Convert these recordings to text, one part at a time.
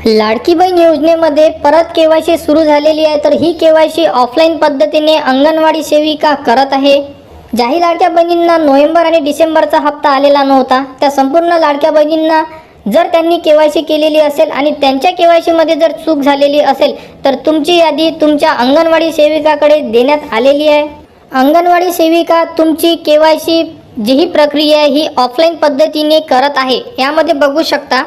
लाडकी बहीण योजनेमध्ये परत केवायसी सुरू झालेली आहे। तर ही केवायसी ऑफलाईन पद्धतीने अंगणवाडी सेविका करत आहे। ज्याही लाडक्या बहिणींना नोव्हेंबर आणि डिसेंबरचा हप्ता आलेला नव्हता त्या संपूर्ण लाडक्या बहिणींना जर त्यांनी केवायसी केलेली असेल आणि त्यांच्या केवायसी मध्ये जर चूक झालेली असेल तर तुमची यादी तुमच्या अंगणवाडी सेविकाकडे देण्यात आलेली आहे। अंगणवाडी सेविका तुमची केवायसी जी ही प्रक्रिया आहे ही ऑफलाईन पद्धतीने करत आहे। यामध्ये बघू शकता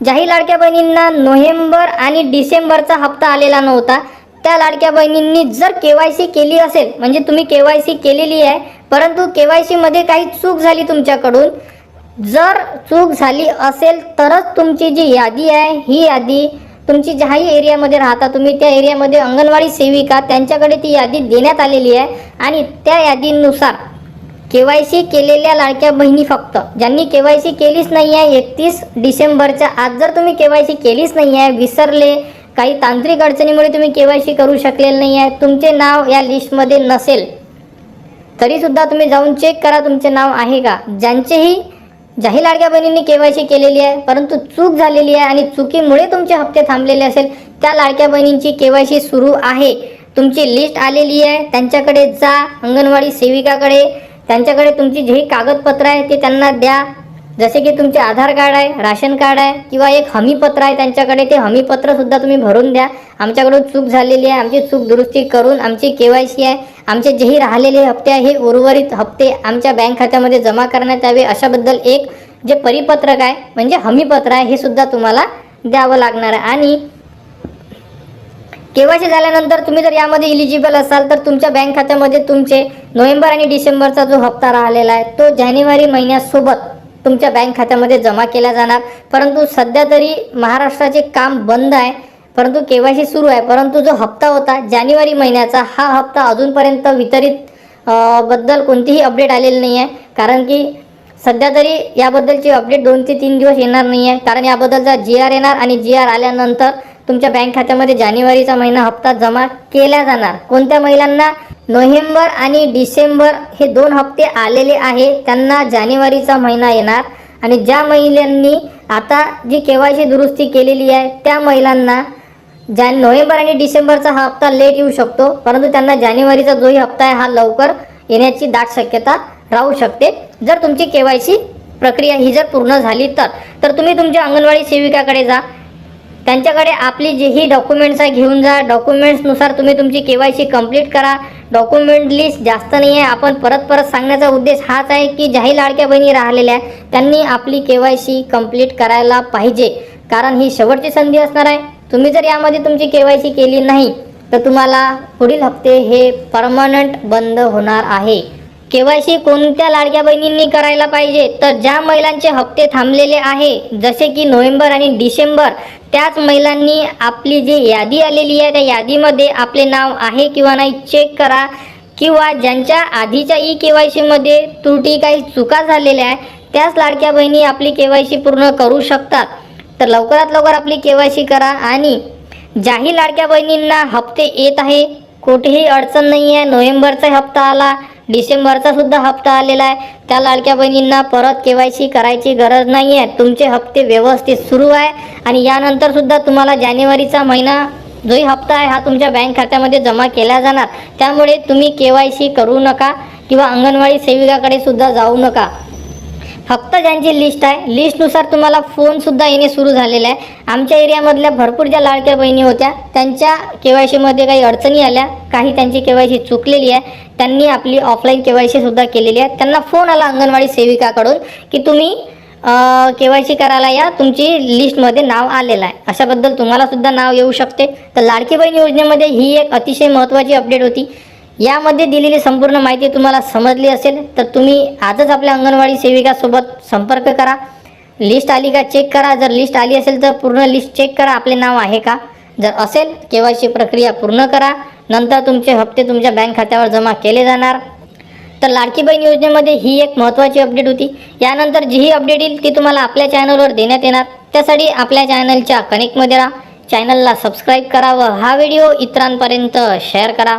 ज्याही लाडक्या बहिणींना नोव्हेंबर आणि डिसेंबरचा हप्ता आलेला नव्हता त्या लाडक्या बहिणींनी जर केवायसी केली असेल म्हणजे तुम्ही केवायसी केलेली आहे परंतु केवायसी मध्ये काही चूक झाली तुमच्याकडून, जर चूक झाली असेल तरच तुमची जी यादी आहे ही यादी तुमची ज्याही एरियामध्ये राहता तुम्ही त्या एरियामध्ये अंगणवाडी सेविका त्यांच्याकडे ती यादी देण्यात आलेली आहे आणि त्या यादीनुसार केवायसी केलेल्या लाडक्या बहिणी फक्त ज्यांनी केवायसी केलीच नाही आहे 31 डिसेंबरच्या आज जर तुम्ही केवायसी केलीच नाही आहे, विसरले, काही तांत्रिक अडचणीमुळे तुम्ही केवायसी करू शकलेले नाही आहे, तुमचे नाव या लिस्टमध्ये नसेल तरीसुद्धा तुम्ही जाऊन चेक करा तुमचे नाव आहे का। ज्याही लाडक्या बहिणींनी केवायसी केलेली आहे परंतु चूक झालेली आहे आणि चुकीमुळे तुमचे हप्ते थांबलेले असेल त्या लाडक्या बहिणींची केवायसी सुरू आहे। तुमची लिस्ट आलेली आहे, त्यांच्याकडे जा, अंगणवाडी सेविकाकडे त्यांच्याकडे तुमची जी कागदपत्र आहे ते त्यांना द्या, जसे की तुमचे आधार कार्ड आहे, राशन कार्ड आहे किंवा एक हमीपत्र आहे त्यांच्याकडे, ते हमीपत्र सुद्धा तुम्ही भरून द्या। आमच्याकडून चूक झालेली आहे, आमची चूक दुरुस्ती करून आमची केवायसी आहे, आमचे जेही राहिलेले हप्ते आहे हे उर्वरित हप्ते आमच्या बँक खात्यामध्ये जमा करण्यात यावे अशाबद्दल एक जे परिपत्रक आहे म्हणजे हमीपत्र आहे हे सुद्धा तुम्हाला द्यावं लागणार आहे। आणि केवायसी झाल्यानंतर तुम्ही जर यामध्ये इलिजिबल असाल तर तुमच्या बँक खात्यामध्ये तुमचे नोव्हेंबर आणि डिसेंबरचा जो हप्ता राहिलेला आहे तो जानेवारी महिन्यासोबत तुमच्या बँक खात्यामध्ये जमा केला जाणार। परंतु सध्या तरी महाराष्ट्राचे काम बंद आहे परंतु केवायसी सुरू आहे, परंतु जो हप्ता होता जानेवारी महिन्याचा हा हप्ता अजूनपर्यंत वितरित बद्दल कोणतीही अपडेट आलेली नाही आहे, कारण की सध्या तरी याबद्दलची अपडेट 2 ते 3 दिवस येणार नाही आहे, कारण याबद्दलचा GR येणार आणि GR आल्यानंतर तुमच्या बँक खात्यामध्ये जानेवारीचा महिना हप्ता जमा केला जाणार। कोणत्या महिलांना नोव्हेंबर आणि डिसेंबर हे 2 हप्ते आलेले आहे त्यांना जानेवारीचा महिना येणार आणि ज्या महिलांनी आता जी केवायसी दुरुस्ती केलेली आहे त्या महिलांना नोव्हेंबर आणि डिसेंबरचा हा हप्ता लेट येऊ शकतो, परंतु त्यांना जानेवारीचा जोही हप्ता आहे हा लवकर येण्याची दाट शक्यता राहू शकते जर तुमची केवायसी प्रक्रिया ही जर पूर्ण झाली तर तुम्ही तुमच्या अंगणवाडी सेविकाकडे जा, त्यांच्याकडे आपली जेही डॉक्युमेंट्स आहे घेऊन जा, डॉक्युमेंट्सनुसार तुम्ही तुमची केवायसी कंप्लीट करा। डॉक्युमेंट लिस्ट जास्त नाही आहे, आपण परत सांगण्याचा उद्देश हाच आहे की ज्याही लाडक्या बहिणी राहिलेल्या त्यांनी आपली केवायसी कंप्लीट करायला पाहिजे, कारण ही शेवटची संधी असणार आहे। तुम्ही जर यामध्ये तुमची केवायसी केली नाही तर तुम्हाला पुढील हप्ते हे परमनंट बंद होणार आहे। केवायसी कोणत्या लाडक्या बहिणींनी करायला पाहिजे तर ज्या महिलांचे हप्ते थांबलेले आहे जसे की नोव्हेंबर आणि डिसेंबर त्याच महिलांनी आपली जी यादी आलेली आहे त्या यादीमध्ये आपले नाव आहे किंवा नाही चेक करा, किंवा ज्यांच्या आधीच्या केवायसी मध्ये त्रुटी काही चुका झालेल्या आहे त्याच लाडक्या बहिणी आपली केवायसी पूर्ण करू शकतात। तर लवकरात लवकर आपली केवायसी करा आणि ज्याही लाडक्या बहिणींना हप्ते येत आहे कुठेही अडचण नाही आहे, नोव्हेंबरचा हप्ता आला, डिसेंबरचा सुद्धा हप्ता आलेला आहे, त्या लाडक्या बहिणींना परत केवायसी करायची गरज नाही आहे, तुमचे हप्ते व्यवस्थित सुरू आहे आणि यानंतर सुद्धा तुम्हाला जानेवारीचा महिना जोही हप्ता आहे हा तुमच्या बँक खात्यामध्ये जमा केला जाणार। त्यामुळे तुम्ही केवायसी करू नका किंवा अंगणवाडी सेविकाकडे सुद्धा जाऊ नका। फक्त ज्यांची लिस्ट आहे लिस्टनुसार तुम्हाला फोनसुद्धा येणे सुरू झालेले आहे। आमच्या एरियामधल्या भरपूर ज्या लाडक्या बहिणी होत्या त्यांच्या केवायसीमध्ये काही अडचणी आल्या, काही त्यांची केवायसी चुकलेली आहे, त्यांनी आपली ऑफलाईन केवायसी सुद्धा केलेली आहे, त्यांना फोन आला अंगणवाडी सेविकाकडून की तुम्ही केवायसी करायला या, तुमची लिस्टमध्ये नाव आलेलं आहे। अशाबद्दल तुम्हाला सुद्धा नाव येऊ शकते। तर लाडकी बहीण योजनेमध्ये ही एक अतिशय महत्त्वाची अपडेट होती। यामध्ये दिलेली संपूर्ण माहिती तुम्हाला समजली असेल तर तुम्ही आजच आपल्या अंगणवाडी सेविकासोबत संपर्क करा, लिस्ट आली का चेक करा, जर लिस्ट आली असेल तर पूर्ण लिस्ट चेक करा आपले नाव आहे का, जर असेल केवायसी प्रक्रिया पूर्ण करा, नंतर तुमचे हप्ते तुमच्या बँक खात्यावर जमा केले जाणार। तर लाडकी बहीण योजनेमध्ये ही एक महत्त्वाची अपडेट होती। यानंतर जीही अपडेट येईल ती तुम्हाला आपल्या चॅनलवर देण्यात येणार, त्यासाठी आपल्या चॅनलच्या कनेक्टमध्ये राहा, चॅनलला सबस्क्राईब करा व हा व्हिडिओ इतरांपर्यंत शेअर करा।